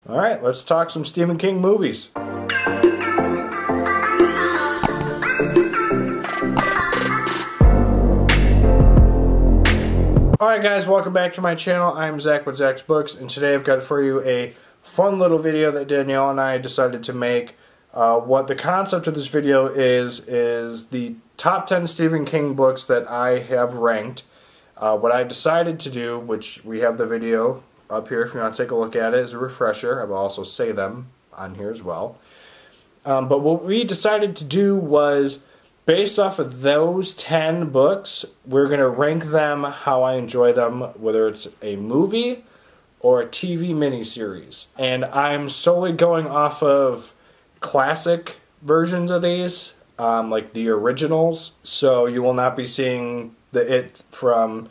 Alright, let's talk some Stephen King movies. Alright guys, welcome back to my channel. I'm Zach with Zacks Books, and today I've got for you a fun little video that Danielle and I decided to make. What the concept of this video is the top 10 Stephen King books that I have ranked. What I decided to do, which we have the video up here if you want to take a look at it as a refresher. I will also say them on here as well. But what we decided to do was, based off of those 10 books, we're going to rank them how I enjoy them, whether it's a movie or a TV miniseries. And I'm solely going off of classic versions of these, like the originals. So you will not be seeing It from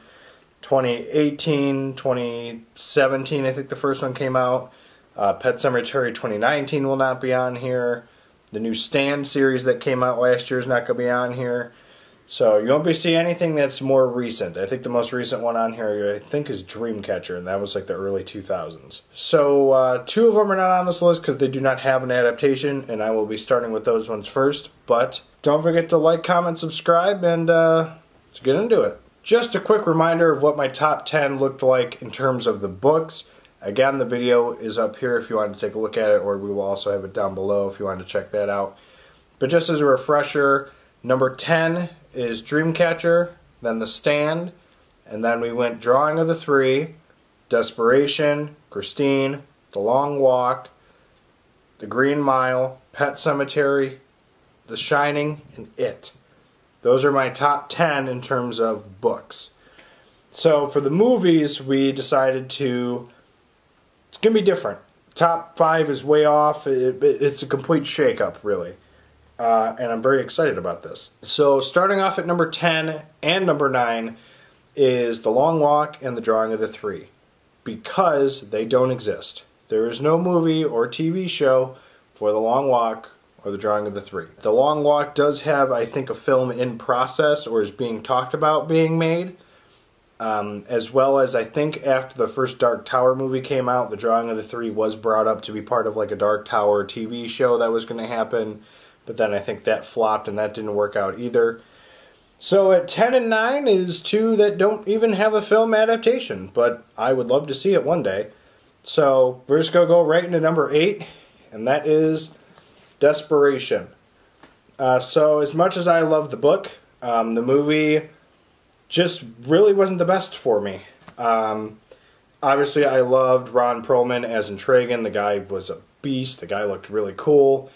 2018, 2017, I think the first one came out. Pet Sematary 2019 will not be on here. The new Stand series that came out last year is not going to be on here. So you won't be seeing anything that's more recent. I think the most recent one on here, I think, is Dreamcatcher, and that was like the early 2000s. So two of them are not on this list because they do not have an adaptation, and I will be starting with those ones first. But don't forget to like, comment, subscribe, and let's get into it. Just a quick reminder of what my top 10 looked like in terms of the books. Again, the video is up here if you want to take a look at it, or we will also have it down below if you want to check that out. But just as a refresher, number 10 is Dreamcatcher, then The Stand, and then we went Drawing of the Three, Desperation, Christine, The Long Walk, The Green Mile, Pet Sematary, The Shining, and It. Those are my top 10 in terms of books. So for the movies, we decided it's going to be different. Top 5 is way off. It's a complete shake-up, really. And I'm very excited about this. So starting off at number 10 and number 9 is The Long Walk and The Drawing of the Three, because they don't exist. There is no movie or TV show for The Long Walk or The Drawing of the Three. The Long Walk does have, I think, a film in process or is being talked about being made. As well as, I think, after the first Dark Tower movie came out, The Drawing of the Three was brought up to be part of like a Dark Tower TV show that was going to happen. But then I think that flopped and that didn't work out either. So at 10 and 9 is two that don't even have a film adaptation. But I would love to see it one day. So we're just going to go right into number 8. And that is Desperation. So as much as I love the book, the movie just really wasn't the best for me. Obviously, I loved Ron Perlman as Intrigan. The guy was a beast. The guy looked really cool.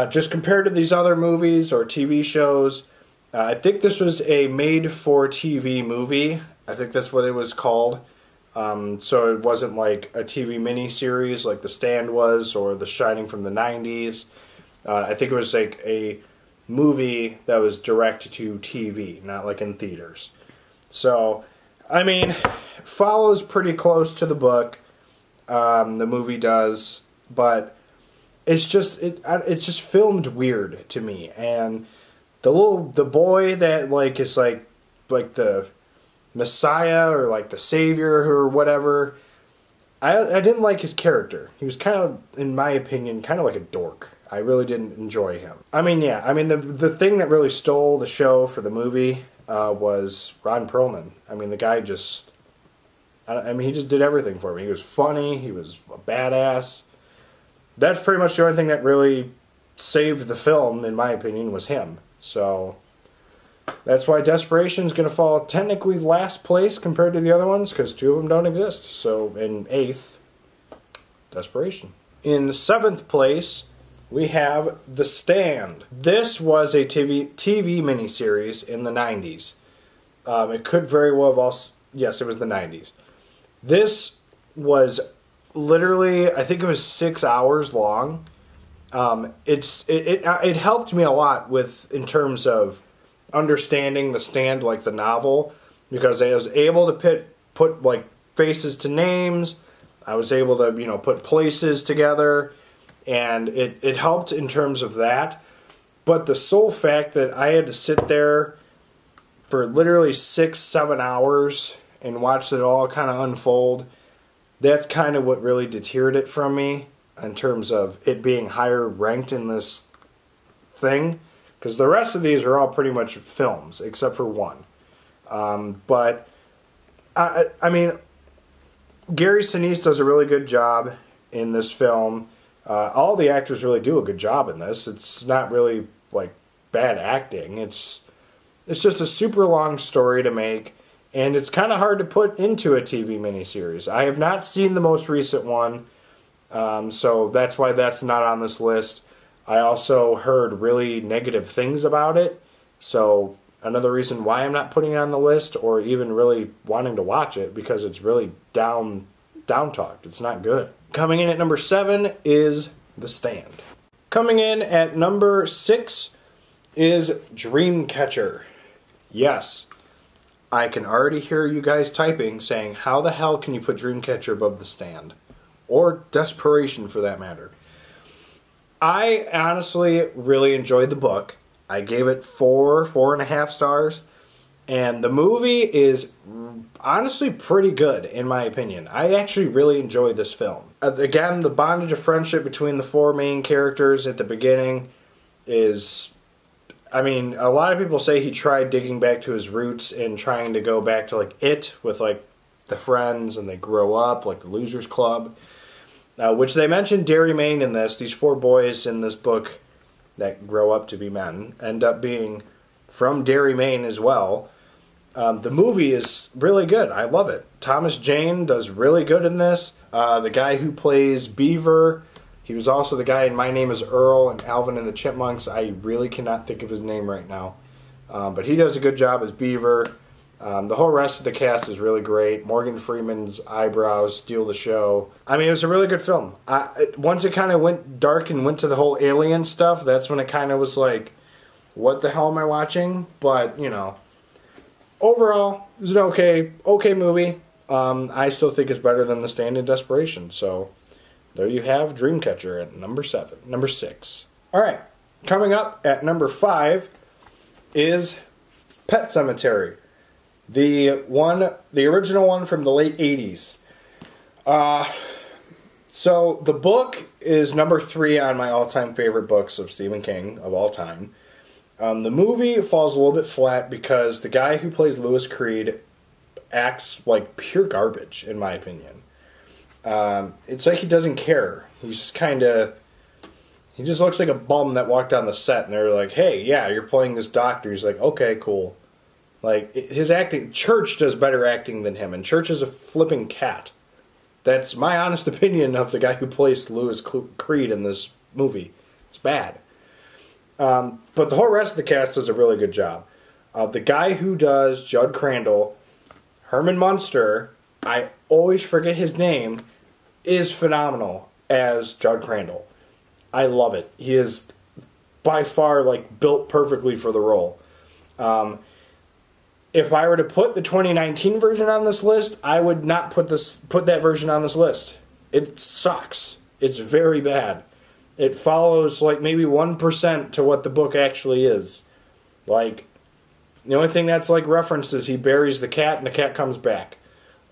Just compared to these other movies or TV shows, I think this was a made-for-TV movie. I think that's what it was called. So it wasn't like a TV miniseries like The Stand was or The Shining from the 90s. I think it was like a movie that was direct to TV, not like in theaters. So, I mean, follows pretty close to the book. The movie does, but it's just filmed weird to me. And the boy that like is like the Messiah or like the Savior or whatever, I didn't like his character. He was kind of, in my opinion, kind of like a dork. I really didn't enjoy him. I mean, yeah, I mean, the thing that really stole the show for the movie was Ron Perlman. I mean, the guy just, I mean, he just did everything for me. He was funny, he was a badass. That's pretty much the only thing that really saved the film, in my opinion, was him. So that's why Desperation is going to fall technically last place compared to the other ones, because two of them don't exist. So in 8th, Desperation. In 7th place, we have The Stand. This was a TV miniseries in the 90s. It could very well have also, yes, it was the 90s. This was literally, I think it was 6 hours long. It helped me a lot in terms of understanding The Stand, like the novel, because I was able to put like faces to names. I was able to, put places together, and it helped in terms of that. But the sole fact that I had to sit there for literally 6-7 hours and watch it all kind of unfold, that's kind of what really deterred it from me in terms of it being higher ranked in this thing. Because the rest of these are all pretty much films, except for one. But, I mean, Gary Sinise does a really good job in this film. All the actors really do a good job in this. It's not really, like, bad acting. It's just a super long story to make, and it's kind of hard to put into a TV miniseries. I have not seen the most recent one, so that's why that's not on this list. I also heard really negative things about it, so another reason why I'm not putting it on the list or even really wanting to watch it, because it's really down-talked. It's not good. Coming in at number 7 is The Stand. Coming in at number 6 is Dreamcatcher. Yes, I can already hear you guys typing saying, how the hell can you put Dreamcatcher above The Stand? Or Desperation, for that matter. I honestly really enjoyed the book. I gave it 4.5 stars. And the movie is honestly pretty good, in my opinion. I actually really enjoyed this film. Again, the bondage of friendship between the 4 main characters at the beginning is... I mean, a lot of people say he tried digging back to his roots and trying to go back to, like, It, with, like, the friends, and they grow up, like the Losers Club. Which they mentioned Derry Maine in this. These 4 boys in this book that grow up to be men end up being from Derry, Maine as well. The movie is really good. I love it. Thomas Jane does really good in this. The guy who plays Beaver, he was also the guy in My Name is Earl and Alvin and the Chipmunks. I really cannot think of his name right now. But he does a good job as Beaver. The whole rest of the cast is really great. Morgan Freeman's eyebrows steal the show. I mean, it was a really good film. Once it kind of went dark and went to the whole alien stuff, that's when it kind of was like, what the hell am I watching? But, you know, overall, it was an okay movie. I still think it's better than The Stand and Desperation. So, there you have Dreamcatcher at number 6. Alright, coming up at number 5 is Pet Sematary. The original one from the late 80s. So the book is number 3 on my all-time favorite books of Stephen King of all time. The movie falls a little bit flat because the guy who plays Louis Creed acts like pure garbage, in my opinion. It's like he doesn't care. He's just he just looks like a bum that walked on the set and they're like, hey, yeah, you're playing this doctor. He's like, okay, cool. Like, his acting, Church does better acting than him, and Church is a flipping cat. That's my honest opinion of the guy who plays Louis Creed in this movie. It's bad. But the whole rest of the cast does a really good job. The guy who does Judd Crandall, Herman Munster, I always forget his name, is phenomenal as Judd Crandall. I love it. He is by far, like, built perfectly for the role. If I were to put the 2019 version on this list, I would not put that version on this list. It sucks. It's very bad. It follows like maybe 1% to what the book actually is. Like, the only thing that's like referenced is he buries the cat and the cat comes back.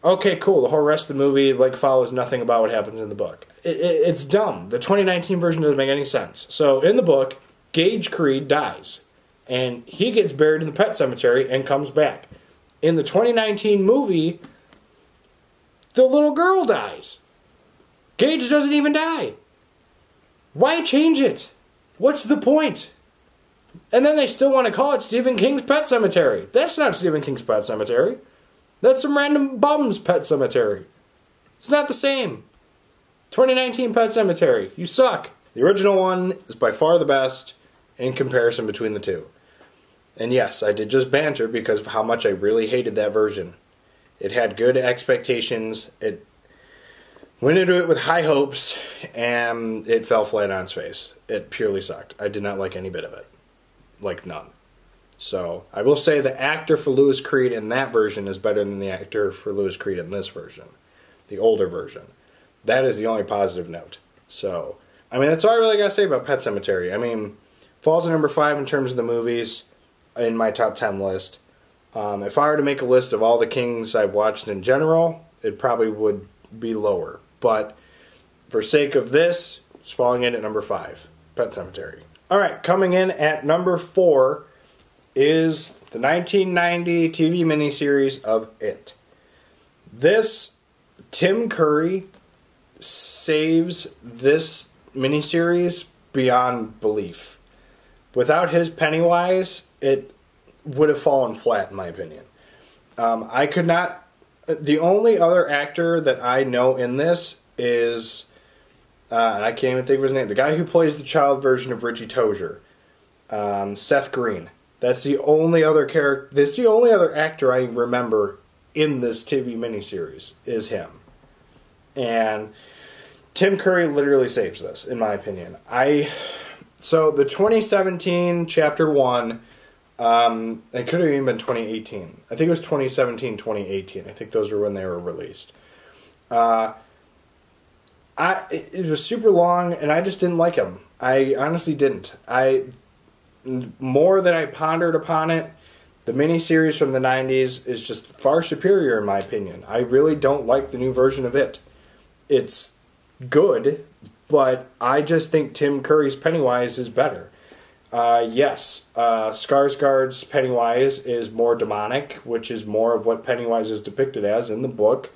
Okay, cool. The whole rest of the movie like follows nothing about what happens in the book. It's dumb. The 2019 version doesn't make any sense. So in the book, Gage Creed dies. And he gets buried in the pet cemetery and comes back. In the 2019 movie, the little girl dies. Gage doesn't even die. Why change it? What's the point? And then they still want to call it Stephen King's Pet Cemetery. That's not Stephen King's Pet Cemetery. That's some random bum's Pet Cemetery. It's not the same. 2019 Pet Cemetery. You suck. The original one is by far the best in comparison between the two. And yes, I did just banter because of how much I really hated that version. It had good expectations, it went into it with high hopes, and it fell flat on its face. It purely sucked. I did not like any bit of it. Like, none. So, I will say the actor for Louis Creed in that version is better than the actor for Louis Creed in this version. The older version. That is the only positive note. So, I mean, that's all I really gotta say about Pet Sematary. I mean, falls at number 5 in terms of the movies in my top 10 list. If I were to make a list of all the Kings I've watched in general, it probably would be lower. But for sake of this, it's falling in at number 5, Pet Sematary. Alright, coming in at number 4 is the 1990 TV miniseries of It. This, Tim Curry saves this miniseries beyond belief. Without his Pennywise, it would have fallen flat, in my opinion. I could not... The only other actor that I know in this is... I can't even think of his name. The guy who plays the child version of Richie Tozier. Seth Green. That's the only other character... That's the only other actor I remember in this TV miniseries, is him. And Tim Curry literally saves this, in my opinion. So the 2017 Chapter 1, it could have even been 2018. I think it was 2017, 2018. I think those were when they were released. It was super long, and I just didn't like him. I honestly didn't. More than I pondered upon it, the miniseries from the 90s is just far superior in my opinion. I really don't like the new version of It. It's good, but I just think Tim Curry's Pennywise is better. Yes, Skarsgård's Pennywise is more demonic, which is more of what Pennywise is depicted as in the book.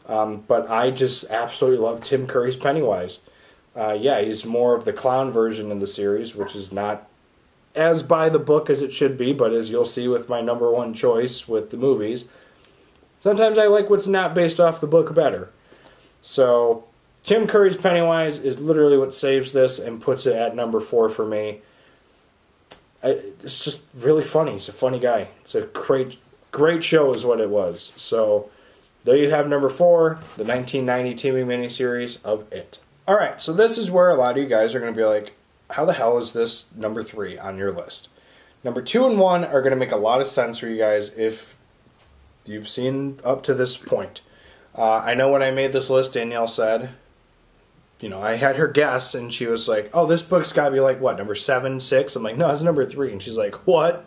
But I just absolutely love Tim Curry's Pennywise. Yeah, he's more of the clown version in the series, which is not as by the book as it should be, but as you'll see with my number 1 choice with the movies, sometimes I like what's not based off the book better. So, Tim Curry's Pennywise is literally what saves this and puts it at number 4 for me. It's just really funny. He's a funny guy. It's a great show is what it was. So, there you have number 4, the 1990 TV miniseries of It. Alright, so this is where a lot of you guys are going to be like, how the hell is this number 3 on your list? Number 2 and 1 are going to make a lot of sense for you guys if you've seen up to this point. I know when I made this list, Danielle said, you know, I had her guess, and she was like, oh, this book's got to be like, what, number 7, 6? I'm like, no, it's number 3. And she's like, what?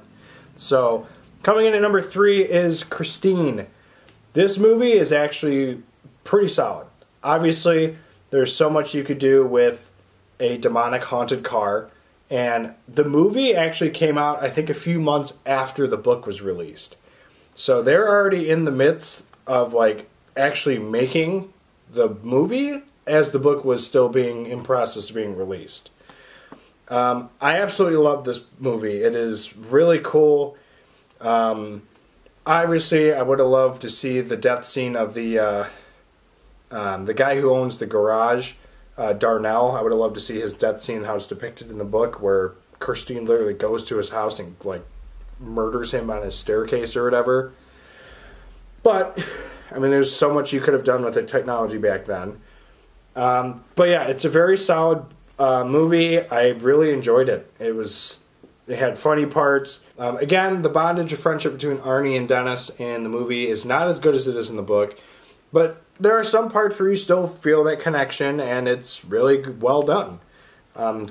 So, coming in at number 3 is Christine. This movie is actually pretty solid. Obviously, there's so much you could do with a demonic haunted car, and the movie actually came out, I think, a few months after the book was released. So they're already in the midst of, like, actually making the movie as the book was still being in process of being released. I absolutely love this movie. It is really cool. Obviously, I would have loved to see the death scene of the guy who owns the garage, Darnell. I would have loved to see his death scene, how it's depicted in the book, where Christine literally goes to his house and, like, murders him on his staircase or whatever. But, I mean, there's so much you could have done with the technology back then. But yeah, it's a very solid movie. I really enjoyed it. It had funny parts. Again, the bondage of friendship between Arnie and Dennis in the movie is not as good as it is in the book. But there are some parts where you still feel that connection, and it's really well done.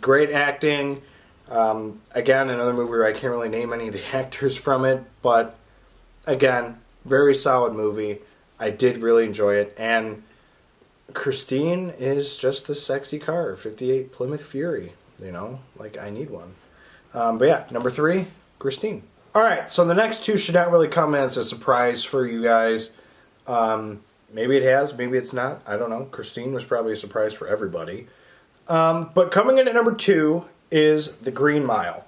Great acting. Again, another movie where I can't really name any of the actors from it, but again, very solid movie. I did really enjoy it, and Christine is just a sexy car, 58 Plymouth Fury. You know, like, I need one. But yeah, number 3, Christine. Alright, so the next 2 should not really come as a surprise for you guys. Maybe it has, maybe it's not. I don't know. Christine was probably a surprise for everybody. But coming in at number 2 is The Green Mile.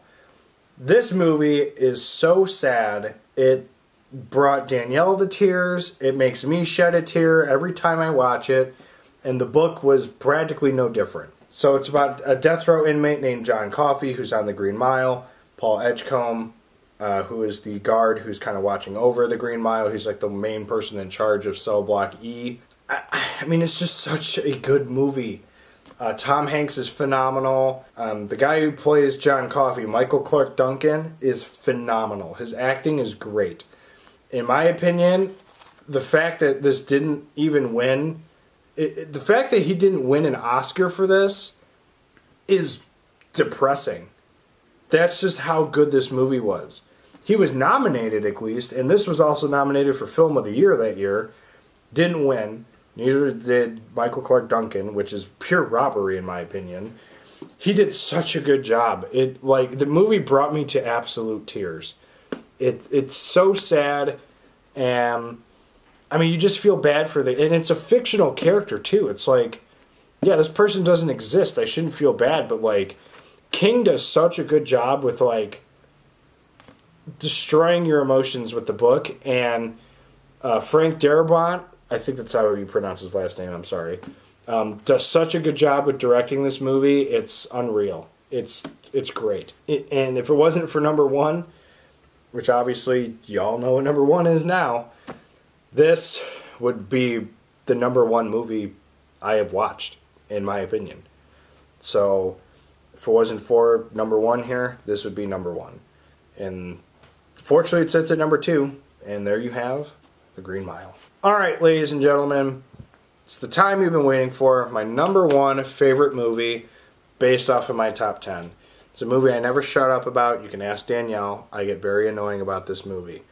This movie is so sad. It brought Danielle to tears. It makes me shed a tear every time I watch it. And the book was practically no different. So it's about a death row inmate named John Coffey who's on the Green Mile. Paul Edgecombe, who is the guard who's kind of watching over the Green Mile. He's like the main person in charge of Cell Block E. I mean, it's just such a good movie. Tom Hanks is phenomenal. The guy who plays John Coffey, Michael Clark Duncan, is phenomenal. His acting is great. In my opinion, the fact that this didn't even win... the fact that he didn't win an Oscar for this is depressing. That's just how good this movie was. He was nominated, at least, and this was also nominated for Film of the Year that year. Didn't win. Neither did Michael Clark Duncan, which is pure robbery in my opinion. He did such a good job. The movie brought me to absolute tears. It's so sad, and I mean, you just feel bad for and it's a fictional character too. It's like, yeah, this person doesn't exist. I shouldn't feel bad, but like, King does such a good job with like destroying your emotions with the book, and Frank Darabont, I think that's how you pronounce his last name, I'm sorry, does such a good job with directing this movie. It's unreal. It's great. And if it wasn't for number one, which obviously y'all know what number one is now, this would be the number one movie I have watched, in my opinion. So if it wasn't for number one here, this would be number one. And fortunately it sits at number two, and there you have The Green Mile. Alright, ladies and gentlemen, it's the time you've been waiting for. My number one favorite movie based off of my top 10. It's a movie I never shut up about. You can ask Danielle. I get very annoying about this movie.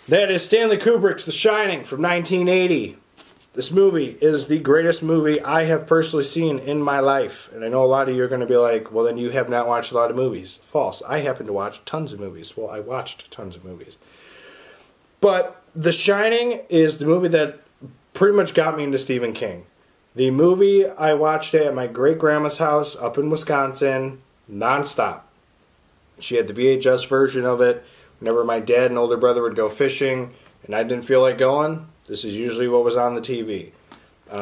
That is Stanley Kubrick's The Shining from 1980. This movie is the greatest movie I have personally seen in my life. And I know a lot of you are going to be like, well, then you have not watched a lot of movies. False. I happen to watch tons of movies. Well, I watched tons of movies. But The Shining is the movie that pretty much got me into Stephen King. The movie, I watched it at my great-grandma's house up in Wisconsin, nonstop. She had the VHS version of it. Whenever my dad and older brother would go fishing and I didn't feel like going, this is usually what was on the TV.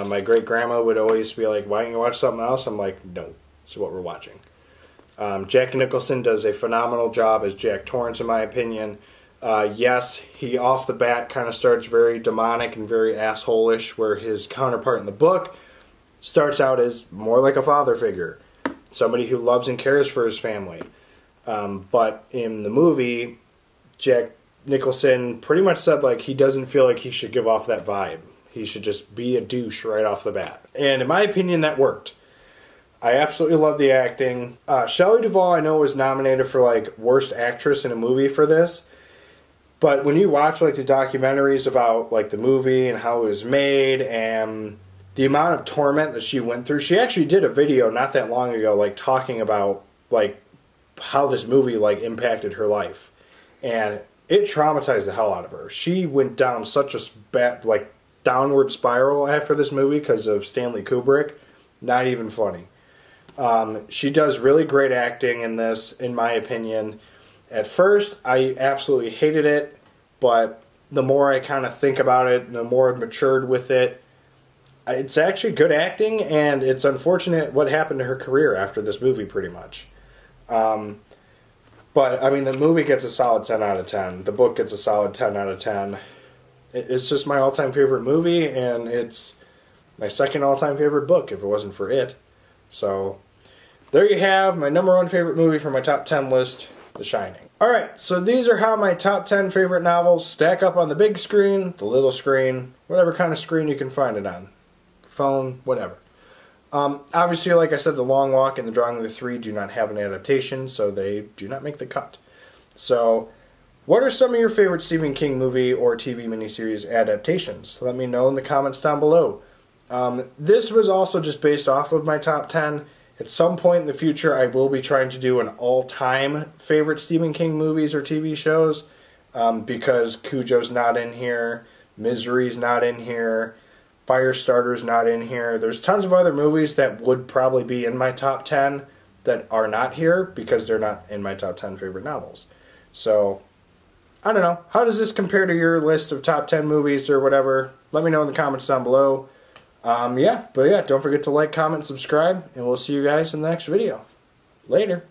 My great-grandma would always be like, why don't you watch something else? I'm like, no, this is what we're watching. Jack Nicholson does a phenomenal job as Jack Torrance, in my opinion. Yes, he off the bat kind of starts very demonic and very asshole-ish, where his counterpart in the book starts out as more like a father figure. Somebody who loves and cares for his family. But in the movie, Jack Nicholson pretty much said like he doesn't feel like he should give off that vibe. He should just be a douche right off the bat. And in my opinion, that worked. I absolutely love the acting. Shelley Duvall, I know, was nominated for like worst actress in a movie for this. But when you watch like the documentaries about like the movie and how it was made and the amount of torment that she went through, she actually did a video not that long ago like talking about like how this movie like impacted her life. And it traumatized the hell out of her. She went down such a bad like downward spiral after this movie because of Stanley Kubrick. Not even funny. She does really great acting in this, in my opinion. At first, I absolutely hated it, but the more I kind of think about it, the more I've matured with it, it's actually good acting, and it's unfortunate what happened to her career after this movie, pretty much. But, I mean, the movie gets a solid 10 out of 10. The book gets a solid 10 out of 10. It's just my all-time favorite movie, and it's my second all-time favorite book, if it wasn't for it. So, there you have my number one favorite movie for my top 10 list, The Shining. Alright, so these are how my top 10 favorite novels stack up on the big screen, the little screen, whatever kind of screen you can find it on. Phone, whatever. Obviously, like I said, The Long Walk and The Drawing of the Three do not have an adaptation, so they do not make the cut. So, what are some of your favorite Stephen King movie or TV miniseries adaptations? Let me know in the comments down below. This was also just based off of my top 10. At some point in the future, I will be trying to do an all-time favorite Stephen King movies or TV shows, because Cujo's not in here, Misery's not in here, Firestarter's not in here. There's tons of other movies that would probably be in my top 10 that are not here because they're not in my top 10 favorite novels. So, I don't know. How does this compare to your list of top 10 movies or whatever? Let me know in the comments down below. But don't forget to like, comment, subscribe, and we'll see you guys in the next video. Later.